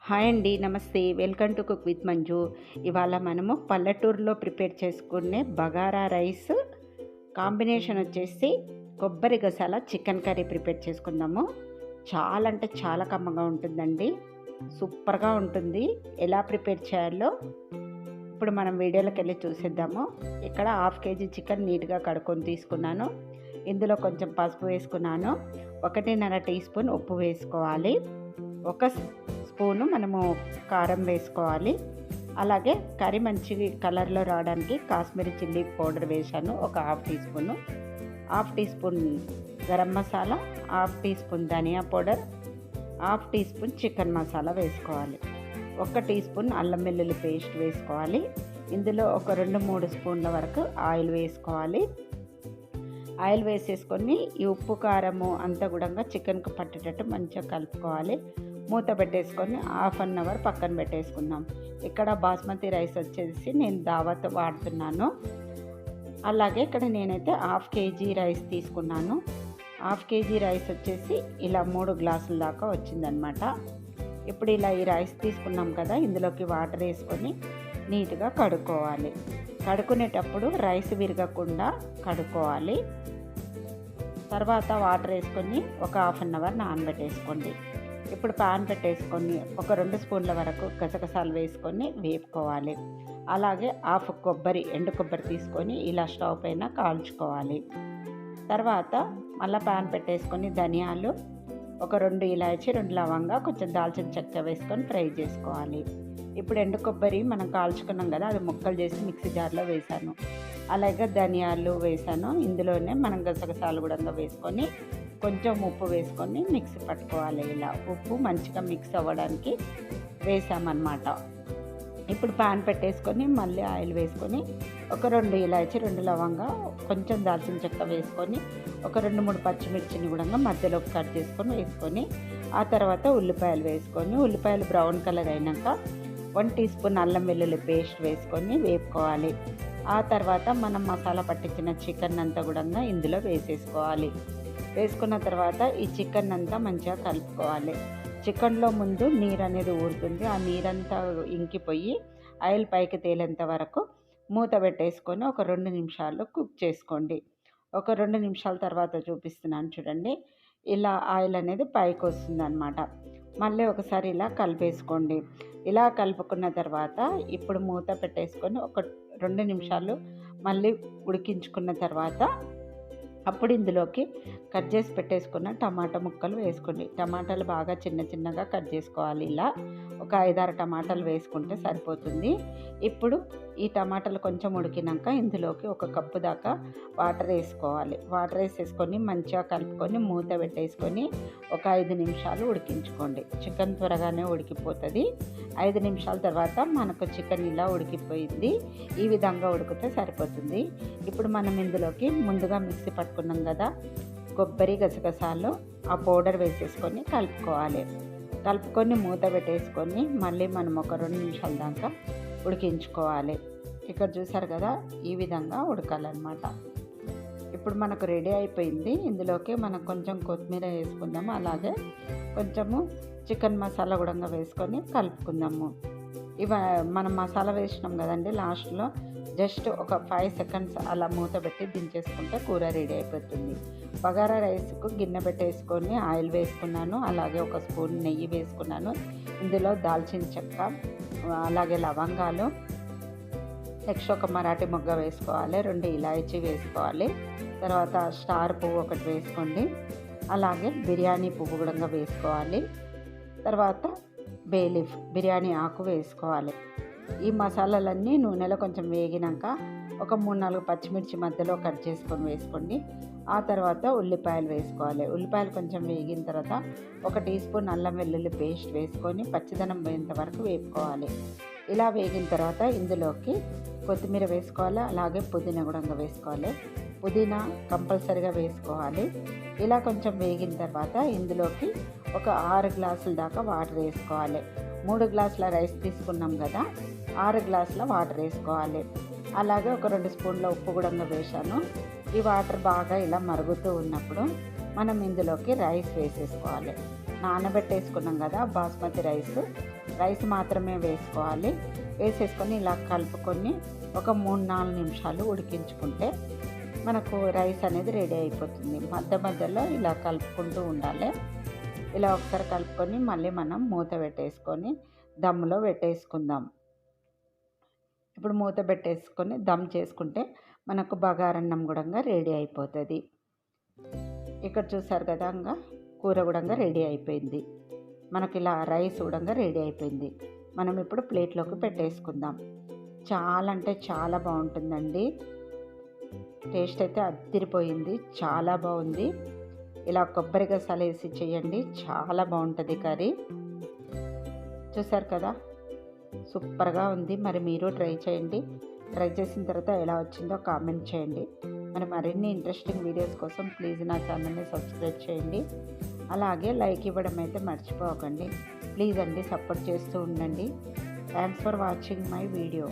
Hi అండి, నమస్తే. Welcome to cook with Manju. ఇవాళ మనము పల్లెటూరులో ప్రిపేర్ చేసుకునే బగారా రైస్ కాంబినేషన్ వచ్చేసి కొబ్బరి గసాల చికెన్ కర్రీ ప్రిపేర్ చేసుకుందాము. చాలా అంటే చాలా కమ్మగా ఉంటుందండి, సూపర్గా ఉంటుంది. ఎలా ప్రిపేర్ చేయాలో ఇప్పుడు మనం వీడియోలోకి వెళ్ళి చూసేద్దాము. ఇక్కడ 1/2 కేజీ చికెన్ నీట్గా కడుక్కొని తీసుకున్నాను. ఇందులో కొంచెం పసుపు వేసుకున్నాను. 1.5 టీ స్పూన్ ఉప్పు వేసుకోవాలి. 1 స్పూను మనము కారం వేసుకోవాలి. అలాగే కర్రీ మంచి కలర్లో రావడానికి కాశ్మీరీ చిల్లీ పౌడర్ వేసాను, ఒక 1/2 teaspoon. 1/2 teaspoon garam masala, 1/2 teaspoon ధనియా powder, 1/2 teaspoon chicken masala వేసుకోవాలి. 1 టీ స్పూన్ అల్లం వెల్లుల్లి పేస్ట్ వేసుకోవాలి. ఇందులో ఒక 2-3 స్పూన్ల వరకు ఆయిల్ వేసుకోవాలి. ఆయిల్ వేసేసుకొని ఈ ఉప్పు కారము అంతా కూడా చికెన్కు పట్టేటట్టు మంచిగా కలుపుకోవాలి. మూత పెట్టేసుకొని 1/2 అవర్ పక్కన పెట్టేసుకుందాం. ఇక్కడ బాస్మతి రైస్ వచ్చేసి నేను దావత్ వాడుతున్నాను. అలాగే ఇక్కడ నేనైతే 1/2 కేజీ రైస్ తీసుకున్నాను. 1/2 కేజీ రైస్ వచ్చేసి ఇలా 3 గ్లాసుల దాకా వచ్చిందనమాట. ఇప్పుడు ఇలా ఈ రైస్ తీసుకున్నాం కదా, ఇందులోకి వాటర్ వేసుకొని నీట్గా కడుక్కోవాలి. కడుక్కునేటప్పుడు రైస్ విరగకుండా కడుక్కోవాలి. తర్వాత వాటర్ వేసుకొని ఒక 1/2 అవర్ నానబెట్టేసుకోండి. ఇప్పుడు పాన్ పెట్టేసుకొని ఒక 2 స్పూన్ల వరకు గసగసాలు వేసుకొని వేపుకోవాలి. అలాగే 1/2 ఎండు కొబ్బరి తీసుకొని ఇలా స్టవ్ పైన కాల్చుకోవాలి. తర్వాత మళ్ళీ పాన్ పెట్టేసుకొని ధనియాలు, ఒక 2 ఇలాచి, 2 లవంగా, కొంచెం దాల్చిన చెక్క వేసుకొని ఫ్రై చేసుకోవాలి. ఇప్పుడు ఎండు కొబ్బరి మనం కాల్చుకున్నాం కదా, అది ముక్కలు చేసి మిక్సీ జార్లో వేసాను. అలాగే ధనియాలు వేసాను. ఇందులోనే మనం గసగసాలు కూడా వేసుకొని కొంచెం ఉప్పు వేసుకొని మిక్సీ పట్టుకోవాలి. ఇలా ఉప్పు మంచిగా మిక్స్ అవ్వడానికి వేసామన్నమాట. ఇప్పుడు పాన్ పెట్టేసుకొని మళ్ళీ ఆయిల్ వేసుకొని ఒక 2 ఇలాచి, 2 లవంగా, కొంచెం దాల్చిన చెక్క వేసుకొని ఒక 2-3 పచ్చిమిర్చిని కూడా మధ్యలో కట్ చేసుకొని వేసుకొని ఆ తర్వాత ఉల్లిపాయలు వేసుకొని ఉల్లిపాయలు బ్రౌన్ కలర్ అయినాక 1 టీ స్పూన్ అల్లం వెల్లుల్లి పేస్ట్ వేసుకొని వేపుకోవాలి. ఆ తర్వాత మనం మసాలా పట్టించిన చికెన్ అంతా కూడా ఇందులో వేసేసుకోవాలి. వేసుకున్న తర్వాత ఈ చికెన్ అంతా మంచిగా కలుపుకోవాలి. చికెన్లో ముందు నీరు అనేది ఊరుతుంది. ఆ నీరంతా ఇంకిపోయి ఆయిల్ పైకి తేలేంత వరకు మూత పెట్టేసుకొని ఒక 2 నిమిషాలు కుక్ చేసుకోండి. ఒక 2 నిమిషాల తర్వాత చూపిస్తున్నాను చూడండి. ఇలా ఆయిల్ అనేది పైకి వస్తుందన్నమాట. మళ్ళీ ఒకసారి ఇలా కలిపేసుకోండి. ఇలా కలుపుకున్న తర్వాత ఇప్పుడు మూత పెట్టేసుకొని ఒక 2 నిమిషాలు మళ్ళీ ఉడికించుకున్న తర్వాత అప్పుడు ఇందులోకి కట్ చేసి పెట్టేసుకున్న టమాటా ముక్కలు వేసుకోండి. టమాటాలు బాగా చిన్న చిన్నగా కట్ చేసుకోవాలి. ఇలా ఒక 5-6 టమాటాలు వేసుకుంటే సరిపోతుంది. ఇప్పుడు ఈ టమాటాలు కొంచెం ఉడికినాక ఇందులోకి 1 కప్పు దాకా వాటర్ వేసుకోవాలి. వాటర్ వేసేసుకొని మంచిగా కలుపుకొని మూత పెట్టేసుకొని ఒక 5 నిమిషాలు ఉడికించుకోండి. చికెన్ త్వరగానే ఉడికిపోతుంది. 5 నిమిషాల తర్వాత మనకు చికెన్ ఇలా ఉడికిపోయింది. ఈ విధంగా ఉడికితే సరిపోతుంది. ఇప్పుడు మనం ఇందులోకి ముందుగా మిక్సీ పట్టుకున్నాం కదా కొబ్బరి గసగసాలు, ఆ పౌడర్ వేసేసుకొని కలుపుకోవాలి. కలుపుకొని మూత పెట్టేసుకొని మళ్ళీ మనం ఒక 2 నిమిషాల దాకా ఉడికించుకోవాలి. ఇక్కడ చూసారు కదా, ఈ విధంగా ఉడకాలన్నమాట. ఇప్పుడు మనకు రెడీ అయిపోయింది. ఇందులోకి మనం కొంచెం కొత్తిమీర వేసుకుందాము. అలాగే కొంచెము చికెన్ మసాలా కూడా వేసుకొని కలుపుకుందాము. మనం మసాలా వేసినాం కదండి, లాస్ట్లో జస్ట్ ఒక 5 సెకండ్స్ అలా మూత పెట్టి దించేసుకుంటే కూర రెడీ అయిపోతుంది. బగారా రైస్కు గిన్నె పెట్టేసుకొని ఆయిల్ వేసుకున్నాను. అలాగే 1 స్పూన్ నెయ్యి వేసుకున్నాను. ఇందులో దాల్చిన చెక్క, అలాగే లవంగాలు, నెక్స్ట్ ఒక మరాఠీ మొగ్గ వేసుకోవాలి, 2 ఇలాచీ వేసుకోవాలి. తర్వాత స్టార్ పువ్వు 1 వేసుకోండి. అలాగే బిర్యానీ పువ్వు కూడా వేసుకోవాలి. తర్వాత బే లీఫ్, బిర్యానీ ఆకు వేసుకోవాలి. ఈ మసాలాలన్నీ నూనెలో కొంచెం వేగినాక ఒక 3-4 పచ్చిమిర్చి మధ్యలో కట్ చేసుకొని వేసుకోండి. ఆ తర్వాత ఉల్లిపాయలు వేసుకోవాలి. ఉల్లిపాయలు కొంచెం వేగిన తర్వాత 1 టీ స్పూన్ అల్లం వెల్లుల్లి పేస్ట్ వేసుకొని పచ్చిదనం పోయేంత వరకు వేపుకోవాలి. ఇలా వేగిన తర్వాత ఇందులోకి కొత్తిమీర వేసుకోవాలి. అలాగే పుదీనా కూడా వేసుకోవాలి. పుదీనా కంపల్సరీగా వేసుకోవాలి. ఇలా కొంచెం వేగిన తర్వాత ఇందులోకి ఒక 6 గ్లాసుల దాకా వాటర్ వేసుకోవాలి. 3 గ్లాసుల రైస్ తీసుకున్నాం కదా, 6 గ్లాసుల వాటర్ వేసుకోవాలి. అలాగే ఒక 2 స్పూన్ల ఉప్పు కూడా వేసాను. ఈ వాటర్ బాగా ఇలా మరుగుతూ ఉన్నప్పుడు మనం ఇందులోకి రైస్ వేసేసుకోవాలి. నానబెట్టేసుకున్నాం కదా బాస్మతి రైస్, రైస్ మాత్రమే వేసుకోవాలి. వేసేసుకొని ఇలా కలుపుకొని ఒక 3-4 నిమిషాలు ఉడికించుకుంటే మనకు రైస్ అనేది రెడీ అయిపోతుంది. మధ్య మధ్యలో ఇలా కలుపుకుంటూ ఉండాలి. ఇలా ఒకసారి కలుపుకొని మళ్ళీ మనం మూత పెట్టేసుకొని దమ్ములో పెట్టేసుకుందాం. ఇప్పుడు మూత పెట్టేసుకొని దమ్ చేసుకుంటే మనకు బగారన్నం కూడా రెడీ అయిపోతుంది. ఇక్కడ చూసారు కదా, ఇంకా కూర కూడా రెడీ అయిపోయింది. మనకి ఇలా రైస్ కూడా రెడీ అయిపోయింది. మనం ఇప్పుడు ప్లేట్లోకి పెట్టేసుకుందాం. చాలా అంటే చాలా బాగుంటుందండి. టేస్ట్ అయితే అదిరిపోయింది, చాలా బాగుంది. ఇలా కొబ్బరి గసాలు వేసి చేయండి, చాలా బాగుంటుంది కర్రీ. చూసారు కదా, సూపర్గా ఉంది. మరి మీరు ట్రై చేయండి. ట్రై చేసిన తర్వాత ఎలా వచ్చిందో కామెంట్ చేయండి. మరి మరిన్ని ఇంట్రెస్టింగ్ వీడియోస్ కోసం ప్లీజ్ నా ఛానల్ని సబ్స్క్రైబ్ చేయండి. అలాగే లైక్ ఇవ్వడం అయితే మర్చిపోకండి. ప్లీజ్ అండి, సపోర్ట్ చేస్తూ ఉండండి. Thanks for watching my video.